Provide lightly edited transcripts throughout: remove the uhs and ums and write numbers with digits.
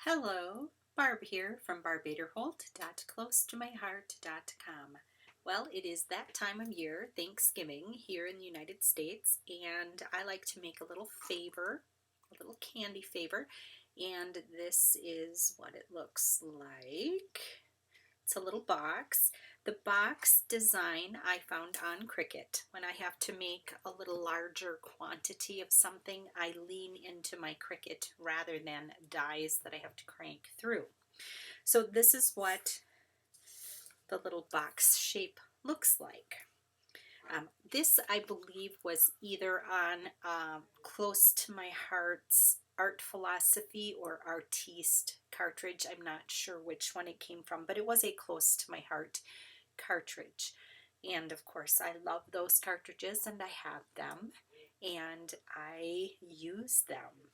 Hello, Barb here from barbaderholt.closetomyheart.com. Well, it is that time of year, Thanksgiving, here in the United States, and I like to make a little favor, a little candy favor, and this is what it looks like. It's a little box. The box design I found on Cricut. When I have to make a little larger quantity of something, I lean into my Cricut rather than dies that I have to crank through. So this is what the little box shape looks like. This, I believe, was either on Close to My Heart's Art Philosophy or Artiste cartridge. I'm not sure which one it came from, but it was a Close to My Heart cartridge. And of course, I love those cartridges and I have them and I use them.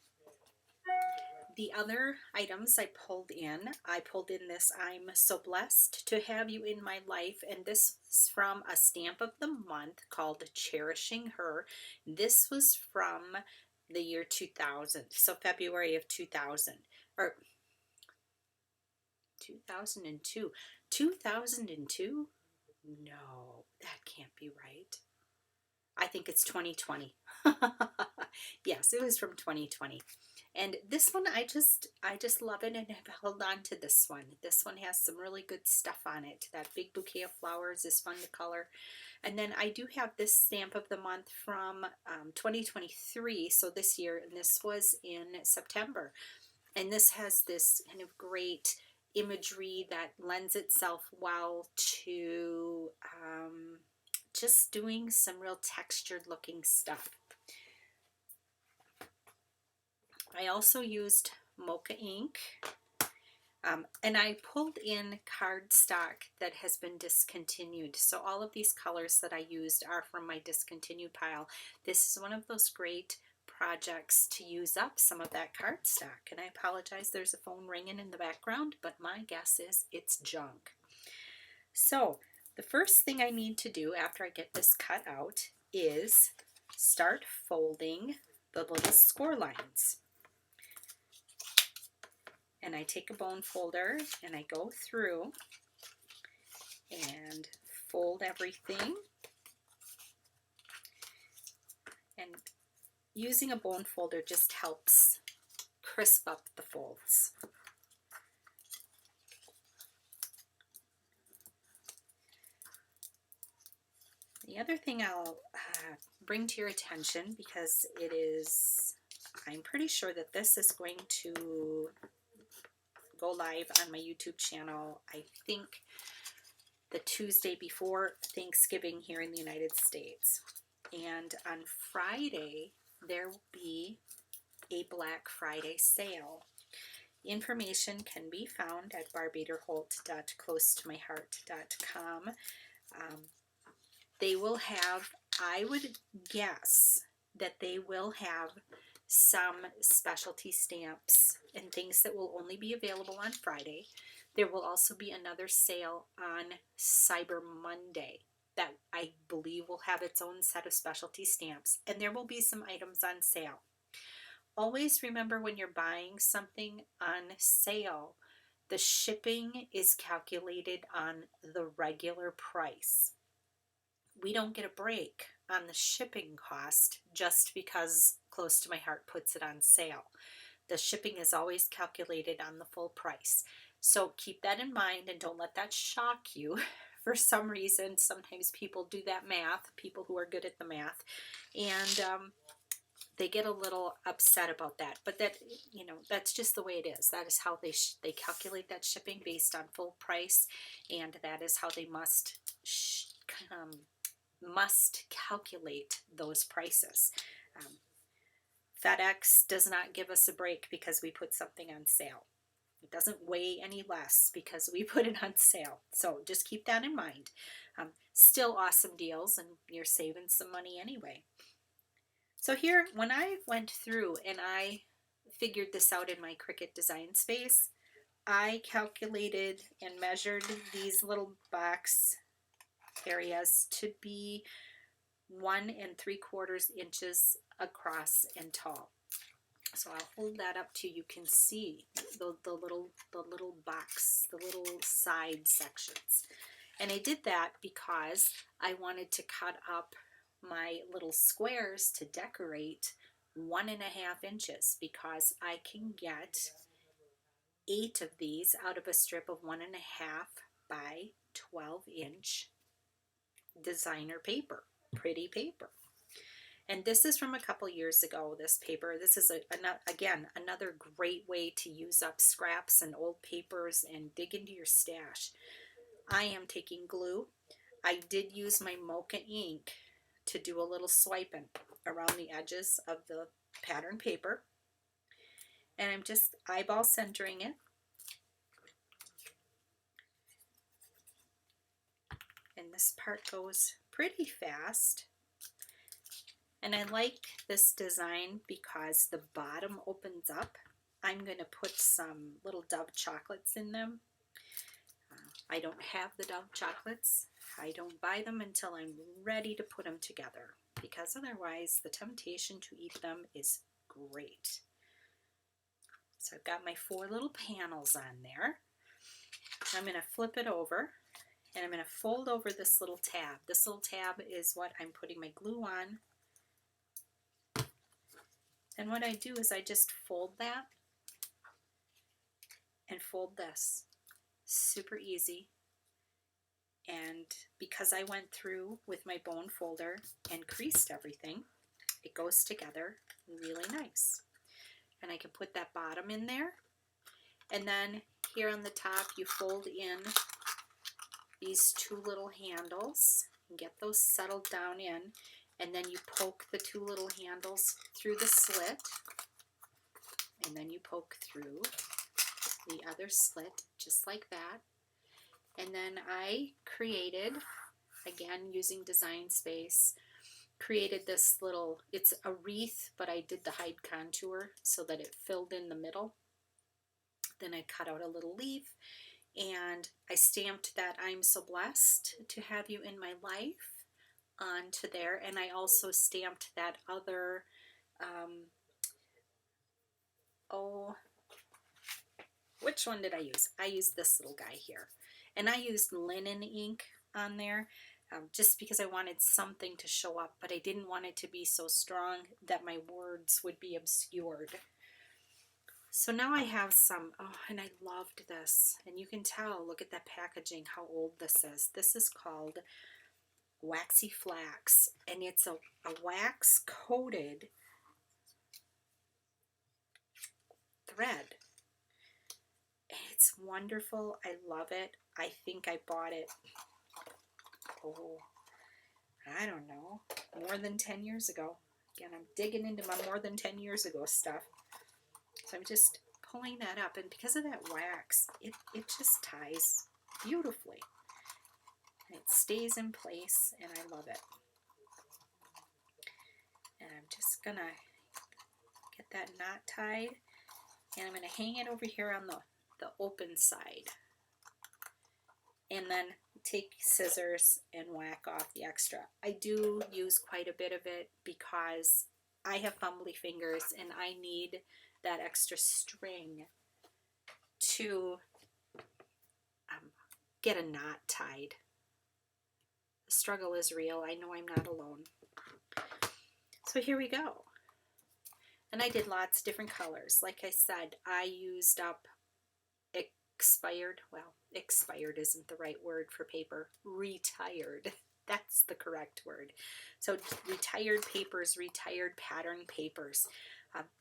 The other items I pulled in this I'm so blessed to have you in my life, and this was from a stamp of the month called Cherishing Her. This was from the year 2000, so February of 2000, or 2002. 2002? No, that can't be right. I think it's 2020. Yes, it was from 2020. And this one, I just love it and have held on to this one. This one has some really good stuff on it. That big bouquet of flowers is fun to color. And then I do have this stamp of the month from 2023, so this year, and this was in September. And this has this kind of great imagery that lends itself well to just doing some real textured looking stuff. I also used mocha ink, and I pulled in cardstock that has been discontinued. So all of these colors that I used are from my discontinued pile. This is one of those great projects to use up some of that cardstock. And I apologize, there's a phone ringing in the background, but my guess is it's junk. So the first thing I need to do after I get this cut out is start folding the little score lines. And I take a bone folder and I go through and fold everything. And using a bone folder just helps crisp up the folds. The other thing I'll bring to your attention, because it is, I'm pretty sure that this is going to go live on my YouTube channel, I think the Tuesday before Thanksgiving here in the United States. And on Friday, there will be a Black Friday sale. Information can be found at barbaderholt.closetomyheart.com. They will have, I would guess that they will have some specialty stamps and things that will only be available on Friday. There will also be another sale on Cyber Monday that I believe will have its own set of specialty stamps, and there will be some items on sale. Always remember, when you're buying something on sale, the shipping is calculated on the regular price. We don't get a break on the shipping cost just because Close to My Heart puts it on sale. The shipping is always calculated on the full price. So keep that in mind and don't let that shock you. For some reason, sometimes people do that math, people who are good at the math, and they get a little upset about that. But that, you know, that's just the way it is. That is how they calculate that shipping based on full price, and that is how they must calculate those prices. FedEx does not give us a break because we put something on sale. It doesn't weigh any less because we put it on sale. So just keep that in mind. Still awesome deals, and you're saving some money anyway. So here, when I went through and I figured this out in my Cricut Design Space, I calculated and measured these little box areas to be 1 3/4 inches across and tall. So I'll hold that up to you can see the little box, the little side sections. And I did that because I wanted to cut up my little squares to decorate 1.5 inches, because I can get 8 of these out of a strip of 1.5 by 12-inch designer paper, pretty paper. And this is from a couple years ago, this paper. This is, again, another great way to use up scraps and old papers and dig into your stash. I am taking glue. I did use my mocha ink to do a little swiping around the edges of the pattern paper. And I'm just eyeball centering it. And this part goes pretty fast. And I like this design because the bottom opens up. I'm going to put some little Dove chocolates in them. I don't have the Dove chocolates. I don't buy them until I'm ready to put them together, because otherwise the temptation to eat them is great. So I've got my 4 little panels on there. I'm going to flip it over, and I'm going to fold over this little tab. This little tab is what I'm putting my glue on. And what I do is I just fold that and fold this. Super easy. And because I went through with my bone folder and creased everything, it goes together really nice. And I can put that bottom in there. And then here on the top, you fold in these 2 little handles and get those settled down in. And then you poke the 2 little handles through the slit. And then you poke through the other slit, just like that. And then I created, again using Design Space, created this little, it's a wreath, but I did the height contour so that it filled in the middle. Then I cut out a little leaf, and I stamped that "I'm so blessed to have you in my life" onto there. And I also stamped that other, which one did I use? I used this little guy here. And I used linen ink on there just because I wanted something to show up, but I didn't want it to be so strong that my words would be obscured. So now I have some, and I loved this. And you can tell, look at that packaging, how old this is. This is called Waxy Flax, and it's a wax coated thread. It's wonderful. I love it. I think I bought it, I don't know, more than 10 years ago. Again, I'm digging into my more than 10 years ago stuff. So I'm just pulling that up, and because of that wax, it just ties beautifully. And it stays in place, and I love it. And I'm just going to get that knot tied, and I'm going to hang it over here on the open side. And then take scissors and whack off the extra. I do use quite a bit of it because I have fumbly fingers and I need that extra string to get a knot tied. The struggle is real. I know I'm not alone. So here we go. And I did lots of different colors. Like I said, I used up expired isn't the right word for paper. Retired. That's the correct word. So retired papers, retired pattern papers.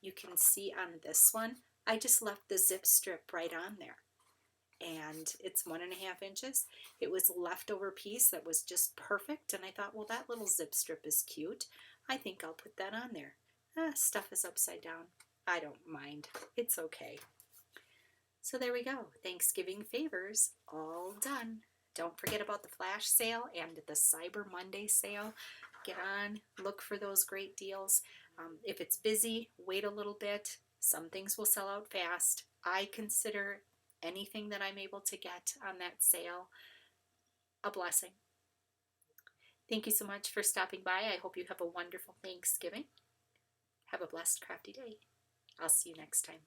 You can see on this one, I just left the zip strip right on there. And it's 1.5 inches. It was a leftover piece that was just perfect. And I thought, well, that little zip strip is cute. I think I'll put that on there. Stuff is upside down. I don't mind. It's okay. So there we go. Thanksgiving favors all done. Don't forget about the flash sale and the Cyber Monday sale. Get on, look for those great deals. If it's busy, wait a little bit. Some things will sell out fast. I consider anything that I'm able to get on that sale a blessing. Thank you so much for stopping by. I hope you have a wonderful Thanksgiving. Have a blessed, crafty day. I'll see you next time.